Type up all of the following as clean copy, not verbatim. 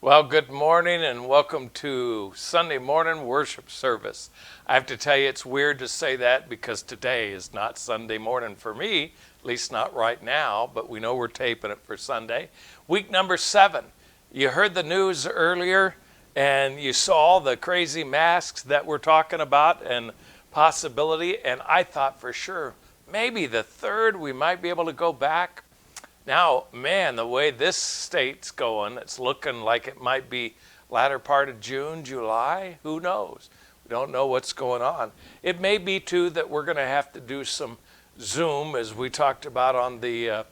Well, good morning and welcome to Sunday morning worship service. I have to tell you, it's weird to say that because today is not Sunday morning for me, at least not right now, but we know we're taping it for Sunday. Week number 7. You heard the news earlier and you saw the crazy masks that we're talking about and possibility, and I thought for sure maybe the 3rd we might be able to go back. Now, man, the way this state's going, it's looking like it might be latter part of June, July. Who knows? We don't know what's going on. It may be, too, that we're going to have to do some Zoom, as we talked about on the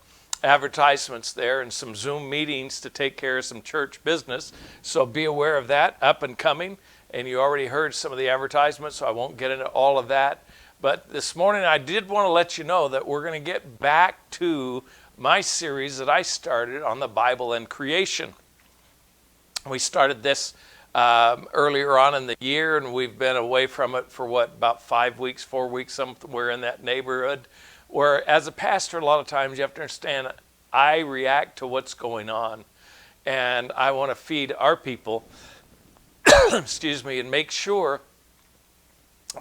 advertisements there, and some Zoom meetings to take care of some church business. So be aware of that, up and coming. And you already heard some of the advertisements, so I won't get into all of that. But this morning, I did want to let you know that we're going to get back to my series that I started on the Bible and creation. We started this earlier on in the year, and we've been away from it for about 5 weeks, 4 weeks, somewhere in that neighborhood, where as a pastor, a lot of times you have to understand, I react to what's going on, and I want to feed our people, excuse me, and make sure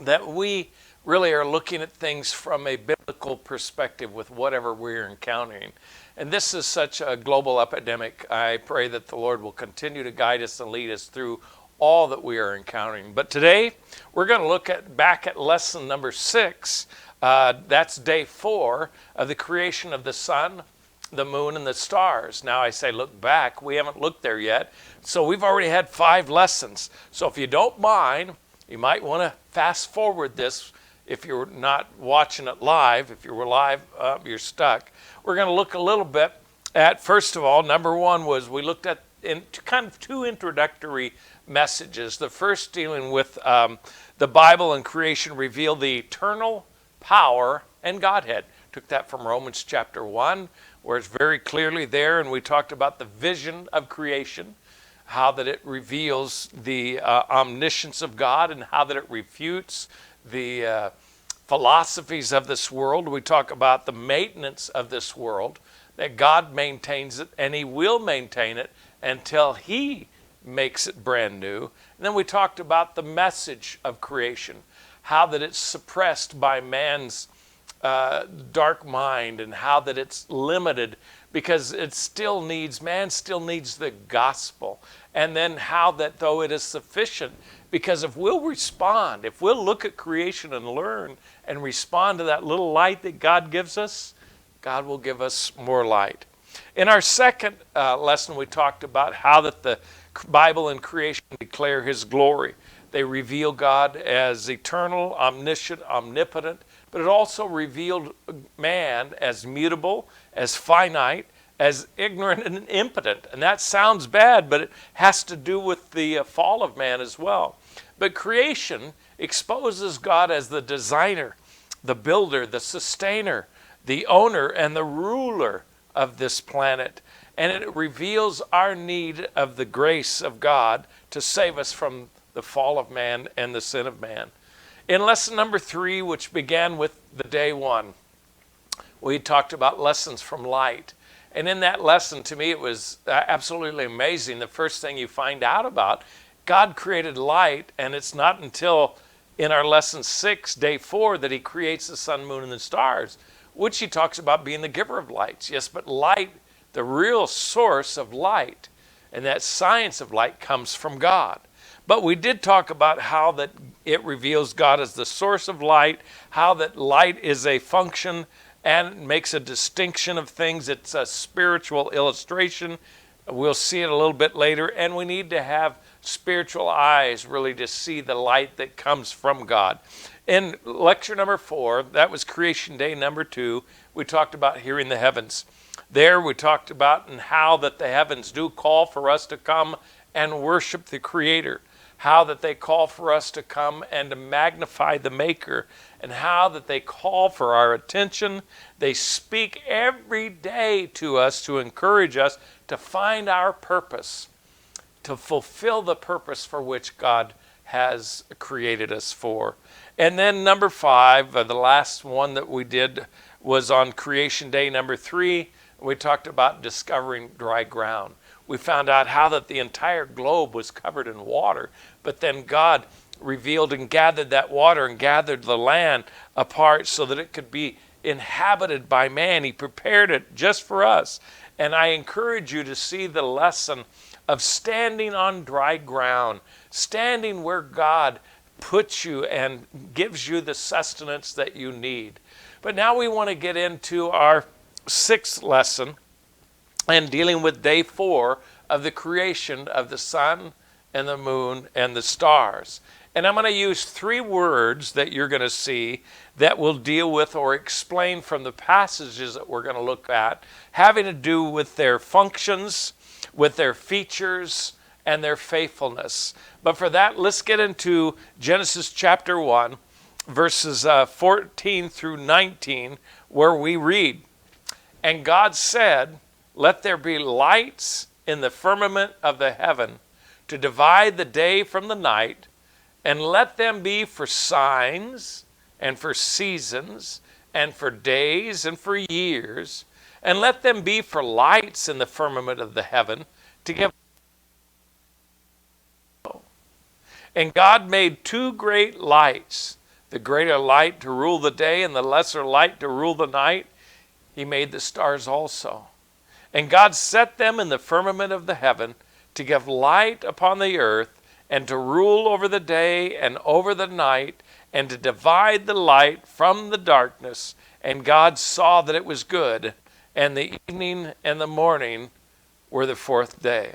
that we really are looking at things from a biblical perspective with whatever we're encountering. And this is such a global epidemic. I pray that the Lord will continue to guide us and lead us through all that we are encountering. But today, we're going to look back at lesson number 6. That's day 4 of the creation of the sun, the moon, and the stars. Now I say look back. We haven't looked there yet. So we've already had 5 lessons. So if you don't mind, you might want to fast forward this. If you're not watching it live, if you were live, you're stuck. We're going to look a little bit at, first of all, number 1 was we looked at kind of 2 introductory messages. The first dealing with the Bible and creation reveal the eternal power and Godhead. Took that from Romans chapter 1, where it's very clearly there, and we talked about the vision of creation, how that it reveals the omniscience of God and how that it refutes the philosophies of this world. We talk about the maintenance of this world, that God maintains it and he will maintain it until he makes it brand new. And then we talked about the message of creation, how that it's suppressed by man's dark mind, and how that it's limited because man still needs the gospel. And then how that though it is sufficient, because if we'll respond, if we'll look at creation and learn and respond to that little light that God gives us, God will give us more light. In our second lesson, we talked about how that the Bible and creation declare his glory. They reveal God as eternal, omniscient, omnipotent, but it also revealed man as mutable, as finite, as ignorant and impotent. And that sounds bad, but it has to do with the fall of man as well. But creation exposes God as the designer, the builder, the sustainer, the owner, and the ruler of this planet. And it reveals our need of the grace of God to save us from the fall of man and the sin of man. In lesson number 3, which began with the day 1, we talked about lessons from light. And in that lesson, to me, it was absolutely amazing. The first thing you find out about, God created light, and it's not until in our lesson 6, day 4, that he creates the sun, moon, and the stars, which he talks about being the giver of lights. Yes, but light, the real source of light, and that science of light comes from God. But we did talk about how that it reveals God as the source of light, how that light is a function and makes a distinction of things. It's a spiritual illustration. We'll see it a little bit later. And we need to have spiritual eyes really to see the light that comes from God. In lecture number 4, that was creation day number 2, we talked about hearing the heavens. There we talked about and how that the heavens do call for us to come and worship the Creator. How that they call for us to come and to magnify the Maker, and how that they call for our attention. They speak every day to us to encourage us to find our purpose, to fulfill the purpose for which God has created us for. And then number 5, the last one that we did was on creation day number 3. We talked about discovering dry ground. we found out how that the entire globe was covered in water. But then God revealed and gathered that water and gathered the land apart so that it could be inhabited by man. He prepared it just for us. And I encourage you to see the lesson of standing on dry ground, standing where God puts you and gives you the sustenance that you need. But now we want to get into our sixth lesson and dealing with day 4 of the creation of the sun and the moon and the stars. And I'm going to use 3 words that you're going to see that will deal with or explain from the passages that we're going to look at, having to do with their functions, with their features, and their faithfulness. But for that, let's get into Genesis chapter 1, verses 14 through 19, where we read, "And God said, let there be lights in the firmament of the heaven to divide the day from the night, and let them be for signs and for seasons and for days and for years, and let them be for lights in the firmament of the heaven to give." And God made 2 great lights, the greater light to rule the day and the lesser light to rule the night. He made the stars also. And God set them in the firmament of the heaven to give light upon the earth, and to rule over the day and over the night, and to divide the light from the darkness. And God saw that it was good, and the evening and the morning were the 4th day.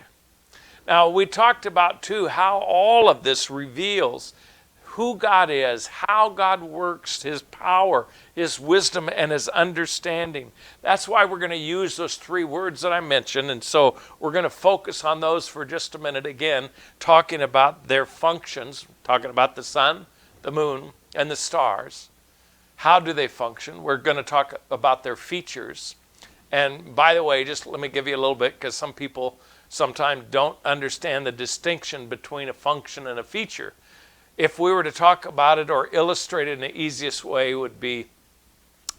Now, we talked about, too, how all of this reveals who God is, how God works, His power, His wisdom, and His understanding. That's why we're going to use those 3 words that I mentioned, and so we're going to focus on those for just a minute again, talking about their functions, talking about the sun, the moon, and the stars. How do they function? We're going to talk about their features. And by the way, just let me give you a little bit, because some people sometimes don't understand the distinction between a function and a feature. If we were to talk about it or illustrate it in the easiest way, would be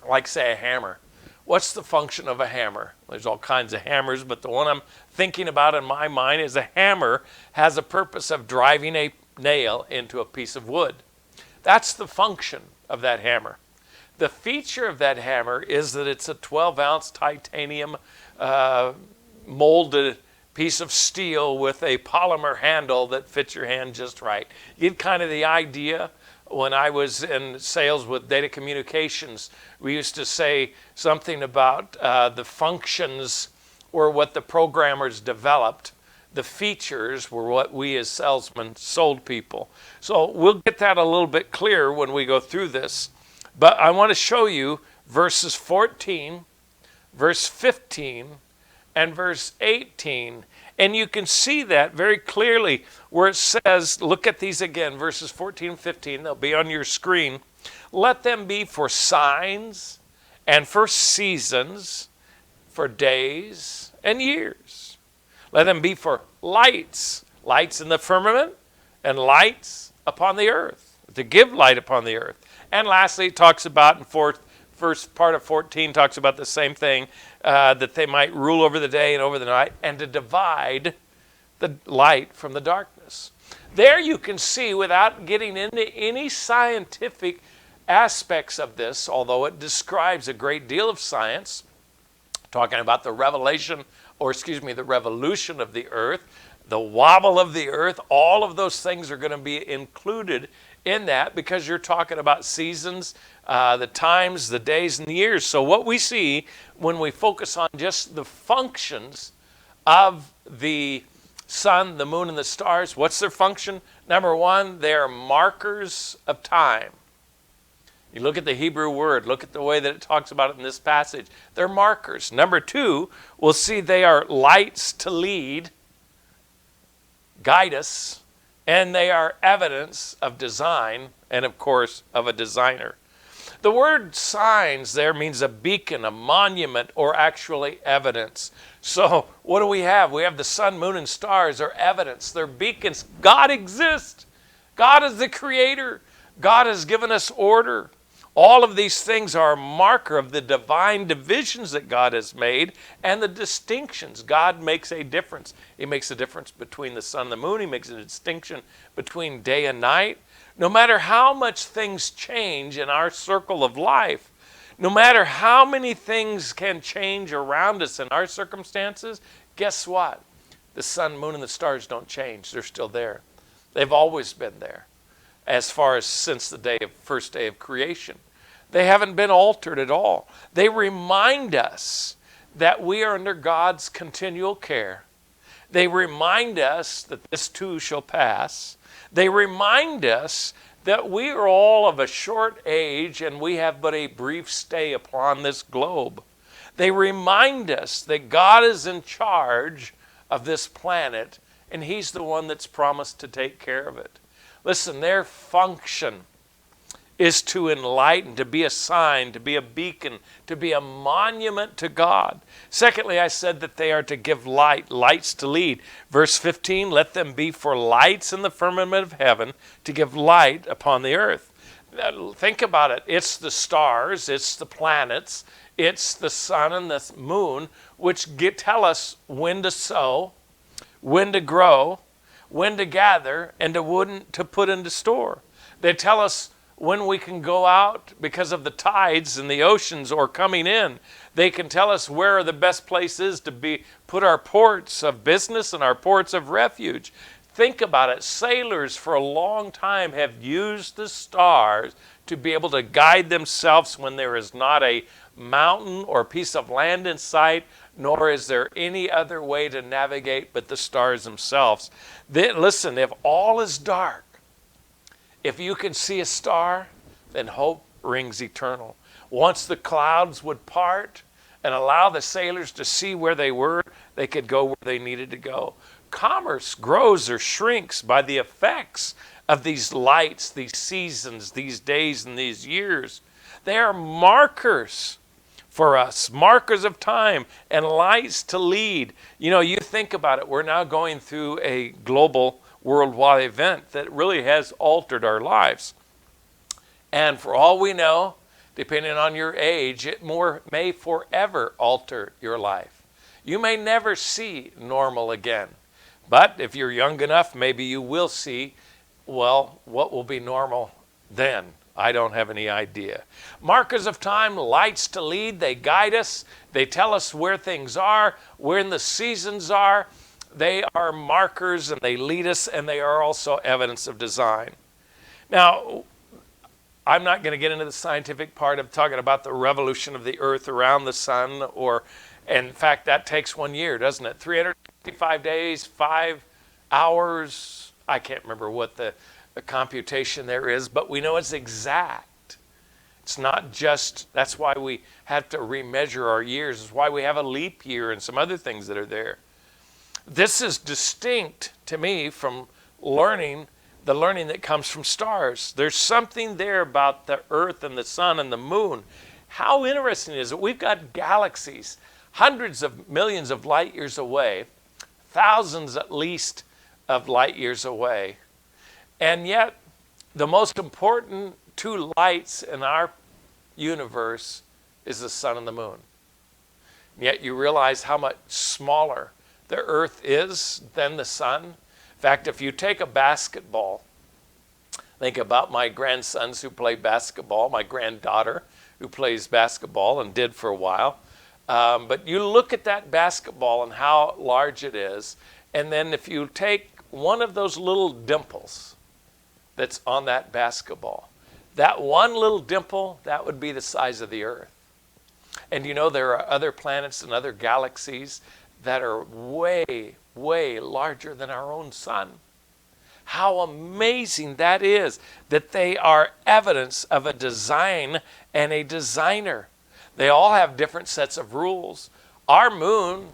like, say, a hammer. What's the function of a hammer? There's all kinds of hammers, but the one I'm thinking about in my mind is a hammer has a purpose of driving a nail into a piece of wood. That's the function of that hammer. The feature of that hammer is that it's a 12-ounce titanium molded piece of steel with a polymer handle that fits your hand just right. You get kind of the idea. When I was in sales with data communications, we used to say something about the functions were what the programmers developed. The features were what we as salesmen sold people. So we'll get that a little bit clearer when we go through this. But I want to show you verses 14, verse 15, and verse 18. And you can see that very clearly where it says, look at these again, verses 14 and 15. They'll be on your screen. Let them be for signs and for seasons, for days and years. Let them be for lights, lights in the firmament and lights upon the earth, to give light upon the earth. And lastly, it talks about in first part of 14 talks about the same thing, that they might rule over the day and over the night, and to divide the light from the darkness. There you can see, without getting into any scientific aspects of this, although it describes a great deal of science, talking about the revolution of the earth, the wobble of the earth, all of those things are going to be included in that, because you're talking about seasons, the times, the days, and the years. So what we see when we focus on just the functions of the sun, the moon, and the stars, what's their function? Number 1, they are markers of time. You look at the Hebrew word, look at the way that it talks about it in this passage. They're markers. Number 2, we'll see they are lights to lead, guide us, and they are evidence of design and, of course, of a designer. The word signs there means a beacon, a monument, or actually evidence. So what do we have? We have the sun, moon, and stars are evidence. They're beacons. God exists. God is the creator. God has given us order. All of these things are a marker of the divine divisions that God has made and the distinctions. God makes a difference. He makes a difference between the sun and the moon. He makes a distinction between day and night. No matter how much things change in our circle of life, no matter how many things can change around us in our circumstances, guess what? The sun, moon, and the stars don't change. They're still there. They've always been there. As far as since the first day of creation. They haven't been altered at all. They remind us that we are under God's continual care. They remind us that this too shall pass. They remind us that we are all of a short age and we have but a brief stay upon this globe. They remind us that God is in charge of this planet and He's the one that's promised to take care of it. Listen, their function is to enlighten, to be a sign, to be a beacon, to be a monument to God. Secondly, I said that they are to give light, lights to lead. Verse 15, let them be for lights in the firmament of heaven, to give light upon the earth. Now, think about it. It's the stars, it's the planets, it's the sun and the moon, which tell us when to sow, when to grow, when to gather, and to put into store. They tell us when we can go out because of the tides and the oceans or coming in. They can tell us where are the best places to put our ports of business and our ports of refuge. Think about it. Sailors for a long time have used the stars to be able to guide themselves when there is not a mountain or piece of land in sight, nor is there any other way to navigate but the stars themselves. Listen, if all is dark, if you can see a star, then hope rings eternal. Once the clouds would part and allow the sailors to see where they were, they could go where they needed to go. Commerce grows or shrinks by the effects of these lights, these seasons, these days, and these years. They are markers for us, markers of time and lights to lead. You know, you think about it, we're now going through a global worldwide event that really has altered our lives. And for all we know, depending on your age, it may forever alter your life. You may never see normal again. But if you're young enough, maybe you will see, well, what will be normal then? I don't have any idea. Markers of time, lights to lead, they guide us. They tell us where things are, when the seasons are. They are markers and they lead us, and they are also evidence of design. Now, I'm not going to get into the scientific part of talking about the revolution of the earth around the sun, in fact, that takes 1 year, doesn't it? 365 days, 5 hours. I can't remember what the computation there is, but we know it's exact. It's not just, that's why we have to remeasure our years. It's why we have a leap year and some other things that are there. This is distinct to me from the learning that comes from stars. There's something there about the earth and the sun and the moon. How interesting is it? We've got galaxies hundreds of millions of light years away, thousands at least of light years away. And yet, the most important two lights in our universe is the sun and the moon. And yet you realize how much smaller the earth is than the sun. In fact, if you take a basketball, think about my grandsons who play basketball, my granddaughter who plays basketball and did for a while. But you look at that basketball and how large it is, and then if you take one of those little dimples that's on that basketball, that one little dimple, that would be the size of the earth. And you know, there are other planets and other galaxies that are way, way larger than our own sun. How amazing that is, that they are evidence of a design and a designer. They all have different sets of rules. Our moon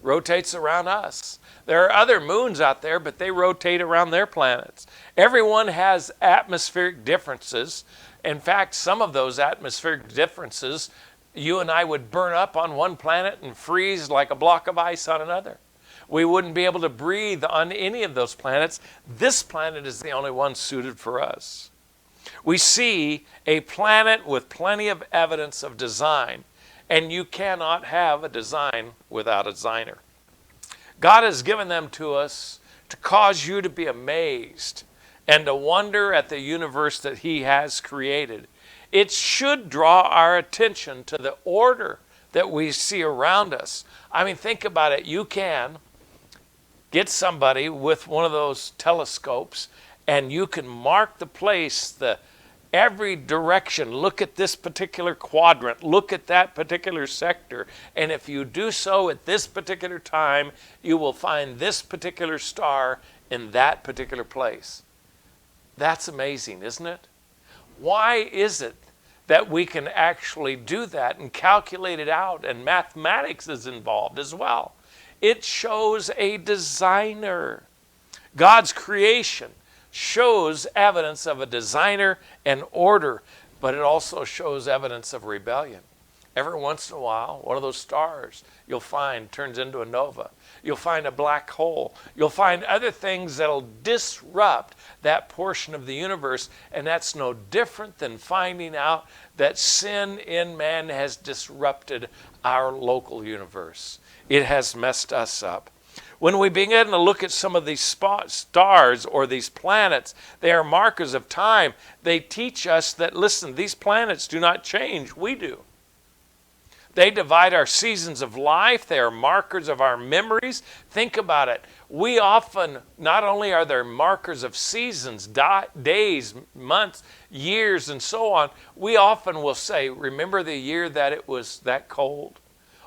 rotates around us. There are other moons out there, but they rotate around their planets. Everyone has atmospheric differences. In fact, some of those atmospheric differences, you and I would burn up on one planet and freeze like a block of ice on another. We wouldn't be able to breathe on any of those planets. This planet is the only one suited for us. We see a planet with plenty of evidence of design, and you cannot have a design without a designer. God has given them to us to cause you to be amazed and to wonder at the universe that He has created. It should draw our attention to the order that we see around us. I mean, think about it. You can get somebody with one of those telescopes and you can mark the place, every direction. Look at this particular quadrant. Look at that particular sector. And if you do so at this particular time, you will find this particular star in that particular place. That's amazing, isn't it? Why is it that we can actually do that and calculate it out, and mathematics is involved as well? It shows a designer. God's creation shows evidence of a designer and order, but it also shows evidence of rebellion. Every once in a while, one of those stars you'll find turns into a nova. You'll find a black hole. You'll find other things that'll disrupt that portion of the universe, and that's no different than finding out that sin in man has disrupted our local universe. It has messed us up. When we begin to look at some of these stars or these planets, they are markers of time. They teach us that, listen, these planets do not change. We do. They divide our seasons of life. They are markers of our memories. Think about it. We often, not only are there markers of seasons, days, months, years, and so on, we often will say, remember the year that it was that cold?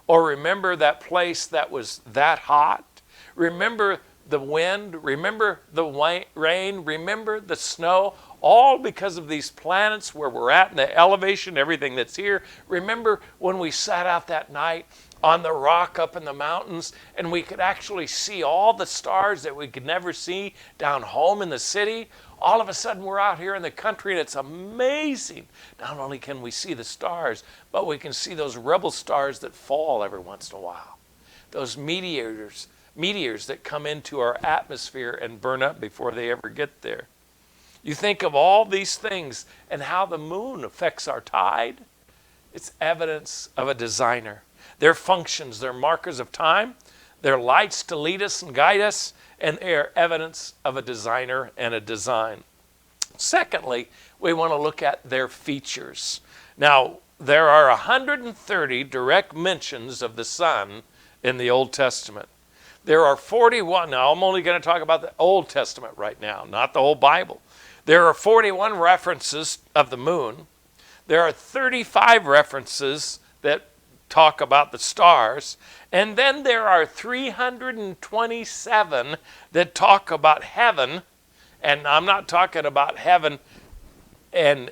Or remember that place that was that hot? Remember the wind? Remember the rain? Remember the snow? All because of these planets where we're at and the elevation, everything that's here. Remember when we sat out that night on the rock up in the mountains and we could actually see all the stars that we could never see down home in the city? All of a sudden we're out here in the country and it's amazing. Not only can we see the stars, but we can see those rebel stars that fall every once in a while. Those meteors that come into our atmosphere and burn up before they ever get there. You think of all these things and how the moon affects our tide. It's evidence of a designer. Their functions, they're markers of time. They're lights to lead us and guide us. And they're evidence of a designer and a design. Secondly, we want to look at their features. Now, there are 130 direct mentions of the sun in the Old Testament. There are 41. Now, I'm only going to talk about the Old Testament right now, not the whole Bible. There are 41 references of the moon. There are 35 references that talk about the stars. And then there are 327 that talk about heaven. And I'm not talking about heaven and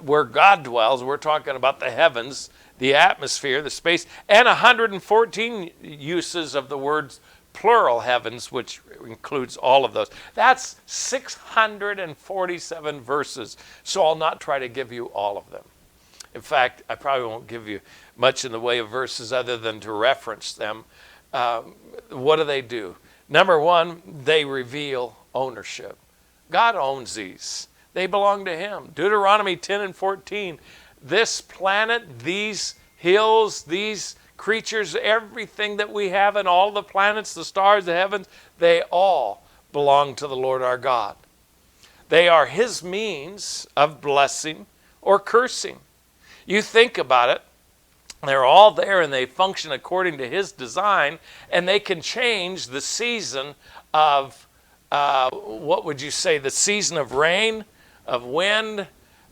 where God dwells. We're talking about the heavens, the atmosphere, the space, and 114 uses of the words plural heavens, which includes all of those. That's 647 verses, so I'll not try to give you all of them. In fact, I probably won't give you much in the way of verses other than to reference them. What do? Number one, they reveal ownership. God owns these. They belong to Him. Deuteronomy 10 and 14, this planet, these hills, these creatures, everything that we have, and all the planets, the stars, the heavens, they all belong to the Lord our God. They are His means of blessing or cursing. You think about it, they're all there and they function according to His design, and they can change the season of, the season of rain, of wind,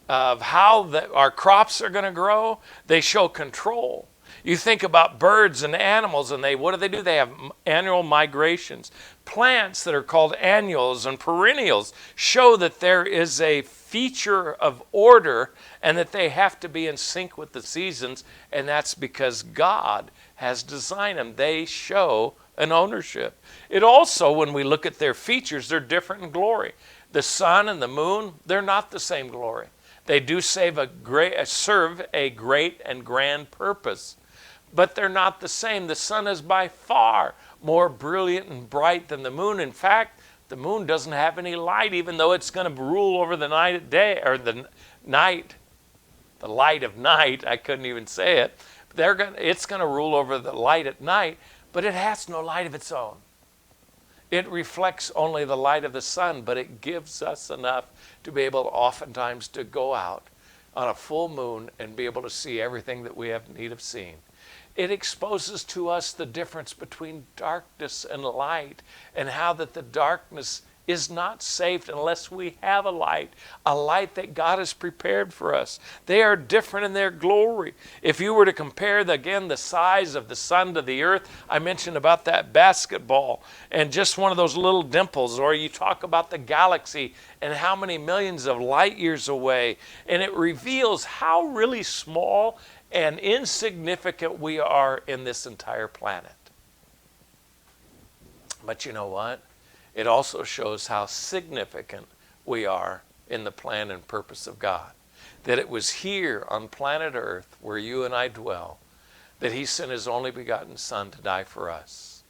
of how our crops are going to grow. They show control. You think about birds and animals, and what do? They have annual migrations. Plants that are called annuals and perennials show that there is a feature of order and that they have to be in sync with the seasons, and that's because God has designed them. They show an ownership. It also, when we look at their features, they're different in glory. The sun and the moon, they're not the same glory. They do serve a great and grand purpose, but they're not the same. The sun is by far more brilliant and bright than the moon. In fact, The moon doesn't have any light, even though it's going to rule over the night at day, or the night, the light of night. I couldn't even say it. It's going to rule over the light at night, but it has no light of its own. It reflects only the light of the sun, but it gives us enough to be able oftentimes to go out on a full moon and be able to see everything that we have need of seeing. It exposes to us the difference between darkness and light, and how that the darkness is not safe unless we have a light that God has prepared for us. They are different in their glory. If you were to compare, the size of the sun to the earth, I mentioned about that basketball and just one of those little dimples, or you talk about the galaxy and how many millions of light years away, and it reveals how really small and insignificant we are in this entire planet. But you know what? It also shows how significant we are in the plan and purpose of God. That it was here on planet Earth, where you and I dwell, that He sent His only begotten Son to die for us,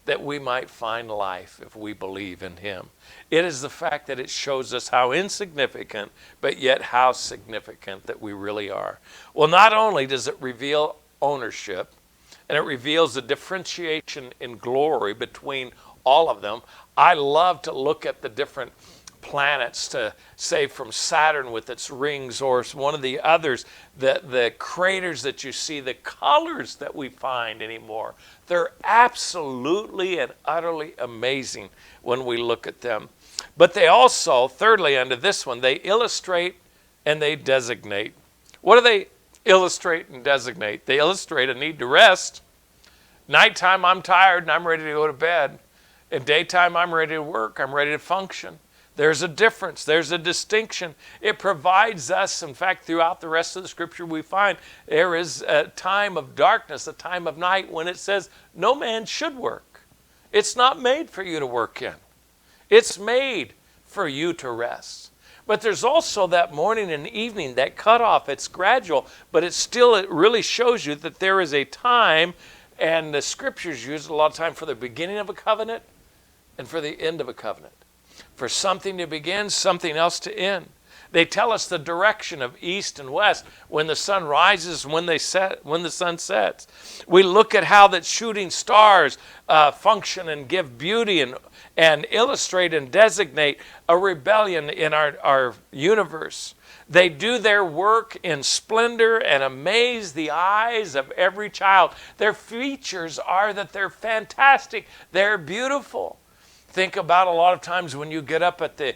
that we might find life if we believe in Him. It is the fact that it shows us how insignificant, but yet how significant that we really are. Well, not only does it reveal ownership, and it reveals the differentiation in glory between all of them. I love to look at the different planets, to say from Saturn with its rings, or one of the others, the craters that you see, the colors that we find anymore. They're absolutely and utterly amazing when we look at them. But they also, thirdly, under this one, they illustrate and they designate. What do they illustrate and designate? They illustrate a need to rest. Nighttime, I'm tired and I'm ready to go to bed. In daytime, I'm ready to work. I'm ready to function. There's a difference. There's a distinction. It provides us, in fact, throughout the rest of the scripture we find, there is a time of darkness, a time of night when it says no man should work. It's not made for you to work in. It's made for you to rest. But there's also that morning and evening, that cutoff. It's gradual, but it really shows you that there is a time, and the scriptures use it a lot of time for the beginning of a covenant and for the end of a covenant. For something to begin, something else to end. They tell us the direction of east and west, when the sun rises, when the sun sets. We look at how that shooting stars function and give beauty and illustrate and designate a rebellion in our universe. They do their work in splendor and amaze the eyes of every child. Their features are that they're fantastic. They're beautiful. Think about a lot of times when you get up at the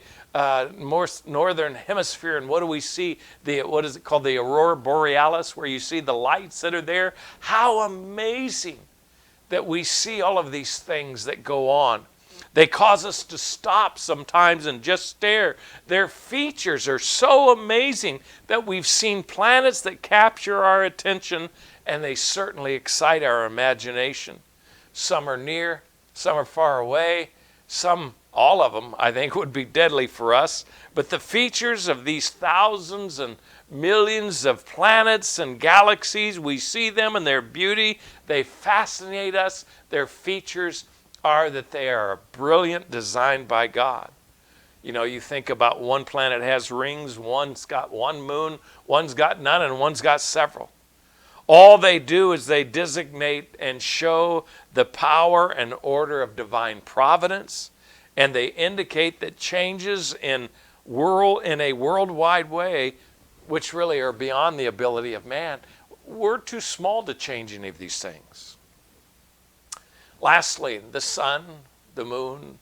more northern hemisphere, and what do we see? What is it called? The aurora borealis, where you see the lights that are there. How amazing that we see all of these things that go on. They cause us to stop sometimes and just stare. Their features are so amazing that we've seen planets that capture our attention, and they certainly excite our imagination. Some are near, some are far away. All of them, I think, would be deadly for us. But the features of these thousands and millions of planets and galaxies, we see them in their beauty. They fascinate us. Their features are that they are brilliant, designed by God. You know, you think about one planet has rings, one's got one moon, one's got none, and one's got several. All they do is they designate and show the power and order of divine providence, and they indicate that changes in a worldwide way, which really are beyond the ability of man. We're too small to change any of these things. Lastly, the sun, the moon,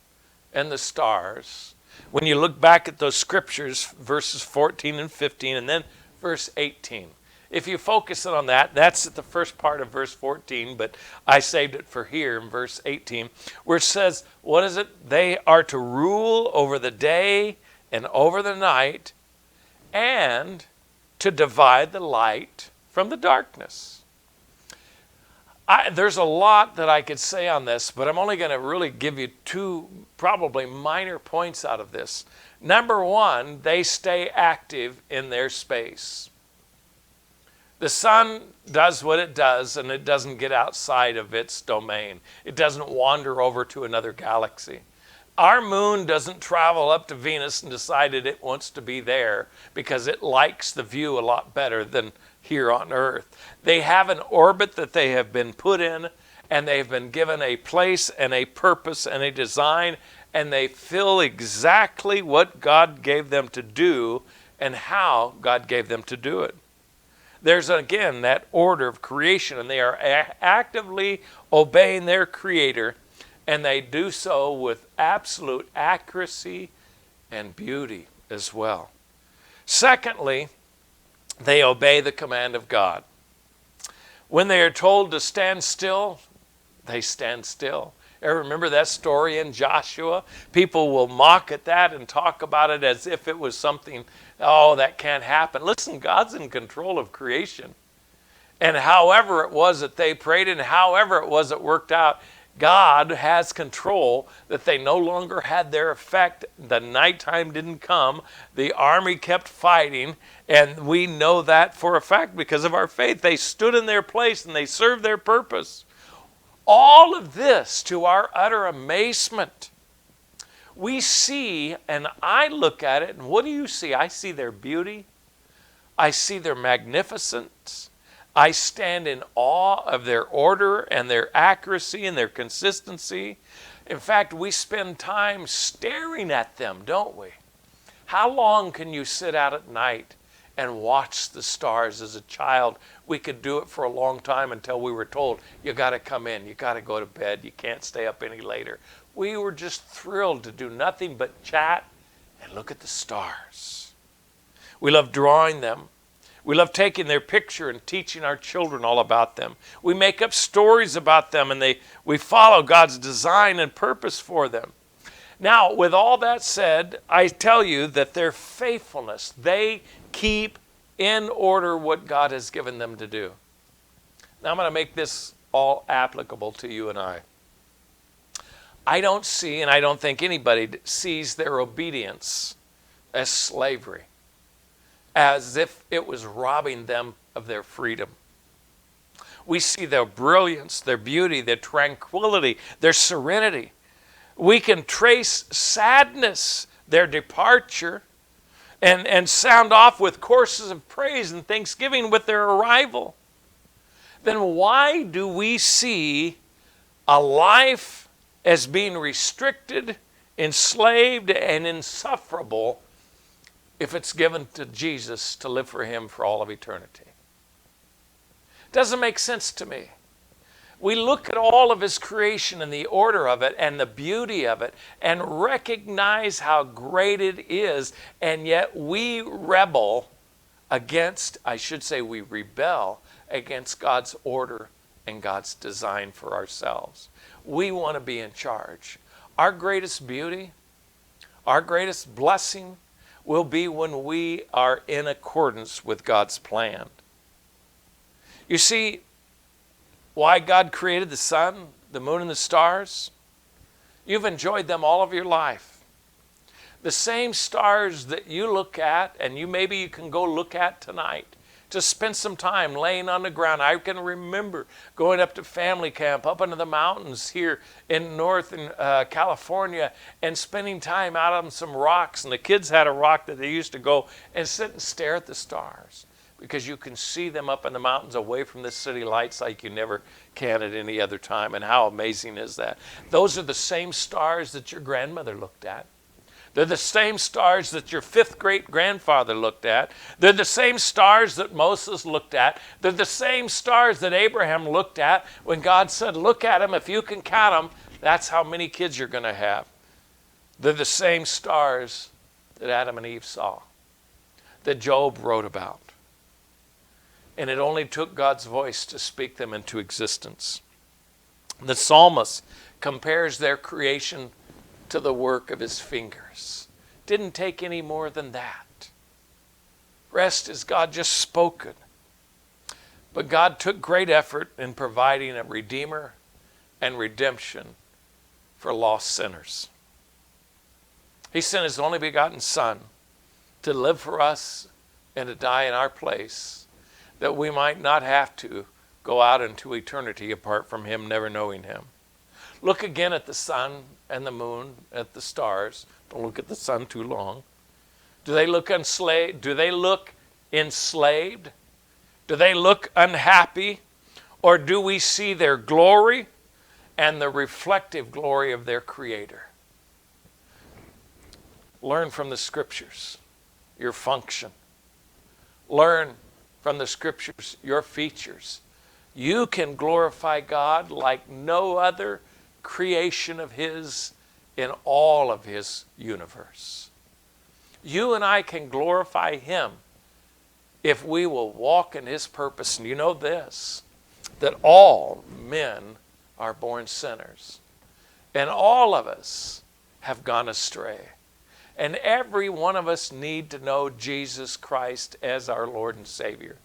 and the stars. When you look back at those scriptures, verses 14 and 15, and then verse 18, if you focus on that, that's at the first part of verse 14, but I saved it for here in verse 18, where it says, what is it? They are to rule over the day and over the night, and to divide the light from the darkness. There's a lot that I could say on this, but I'm only going to really give you two probably minor points out of this. Number one, they stay active in their space. The sun does what it does, and it doesn't get outside of its domain. It doesn't wander over to another galaxy. Our moon doesn't travel up to Venus and decided it wants to be there because it likes the view a lot better than here on Earth. They have an orbit that they have been put in, and they've been given a place and a purpose and a design, and they fill exactly what God gave them to do and how God gave them to do it. There's, again, that order of creation, and they are actively obeying their Creator, and they do so with absolute accuracy and beauty as well. Secondly, they obey the command of God. When they are told to stand still, they stand still. Ever remember that story in Joshua? People will mock at that and talk about it as if it was something, oh, that can't happen. Listen, God's in control of creation. And however it was that they prayed and however it was it worked out, God has control that they no longer had their effect. The nighttime didn't come. The army kept fighting, and we know that for a fact because of our faith. They stood in their place and they served their purpose. All of this to our utter amazement. We see, and I look at it, and what do you see? I see their beauty. I see their magnificence. I stand in awe of their order and their accuracy and their consistency. In fact, we spend time staring at them, don't we? How long can you sit out at night and watch the stars? As a child, we could do it for a long time until we were told, you got to come in, you got to go to bed, you can't stay up any later. We were just thrilled to do nothing but chat and look at the stars. We love drawing them. We love taking their picture and teaching our children all about them. We make up stories about them, and we follow God's design and purpose for them. Now, with all that said, I tell you that their faithfulness, they keep in order what God has given them to do. Now, I'm going to make this all applicable to you and I. I don't see, and I don't think anybody sees their obedience as slavery, as if it was robbing them of their freedom. We see their brilliance, their beauty, their tranquility, their serenity. We can trace sadness, their departure, and sound off with courses of praise and thanksgiving with their arrival. Then why do we see a life as being restricted, enslaved, and insufferable if it's given to Jesus to live for Him for all of eternity? Doesn't make sense to me. We look at all of His creation and the order of it and the beauty of it and recognize how great it is, and yet we rebel against, we rebel against God's order and God's design for ourselves. We want to be in charge. Our greatest beauty, our greatest blessing will be when we are in accordance with God's plan. You see, why God created the sun, the moon, and the stars? You've enjoyed them all of your life. The same stars that you look at, and maybe you can go look at tonight, just spend some time laying on the ground. I can remember going up to family camp up into the mountains here in northern California and spending time out on some rocks. And the kids had a rock that they used to go and sit and stare at the stars, because you can see them up in the mountains away from the city lights like you never can at any other time. And how amazing is that? Those are the same stars that your grandmother looked at. They're the same stars that your fifth great-grandfather looked at. They're the same stars that Moses looked at. They're the same stars that Abraham looked at when God said, look at them. If you can count them, that's how many kids you're going to have. They're the same stars that Adam and Eve saw, that Job wrote about. And it only took God's voice to speak them into existence. The psalmist compares their creation to the work of His fingers. Didn't take any more than that. Rest is God just spoken. But God took great effort in providing a redeemer and redemption for lost sinners. He sent His only begotten Son to live for us and to die in our place, that we might not have to go out into eternity apart from Him, never knowing Him. Look again at the sun and the moon, at the stars. Don't look at the sun too long. Do they look enslaved? Do they look enslaved? Do they look unhappy? Or do we see their glory and the reflective glory of their Creator? Learn from the Scriptures your function. Learn from the Scriptures your features. You can glorify God like no other creation of His in all of His universe. You and I can glorify Him if we will walk in His purpose. And you know this, that all men are born sinners. And all of us have gone astray. And every one of us need to know Jesus Christ as our Lord and Savior.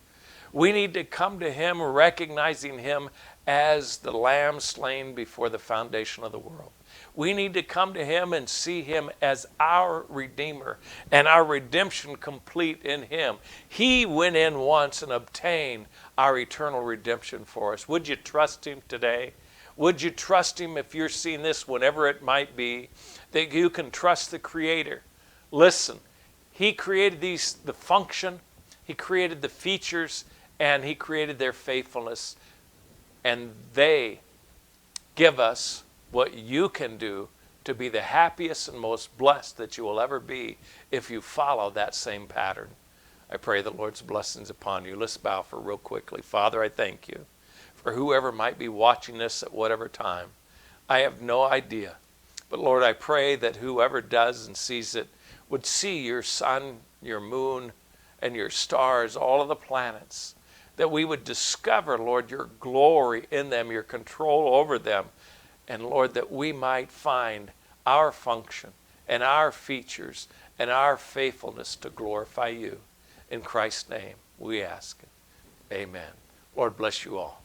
We need to come to Him recognizing Him as the Lamb slain before the foundation of the world. We need to come to Him and see Him as our Redeemer and our redemption complete in Him. He went in once and obtained our eternal redemption for us. Would you trust Him today? Would you trust Him if you're seeing this, whenever it might be, that you can trust the Creator? Listen, He created the function, He created the features, and He created their faithfulness. And they give us what you can do to be the happiest and most blessed that you will ever be if you follow that same pattern. I pray the Lord's blessings upon you. Let's bow for real quickly. Father, I thank you for whoever might be watching this at whatever time. I have no idea. But Lord, I pray that whoever does and sees it would see your sun, your moon, and your stars, all of the planets, that we would discover, Lord, your glory in them, your control over them, and Lord, that we might find our function and our features and our faithfulness to glorify you. In Christ's name we ask it. Amen. Lord bless you all.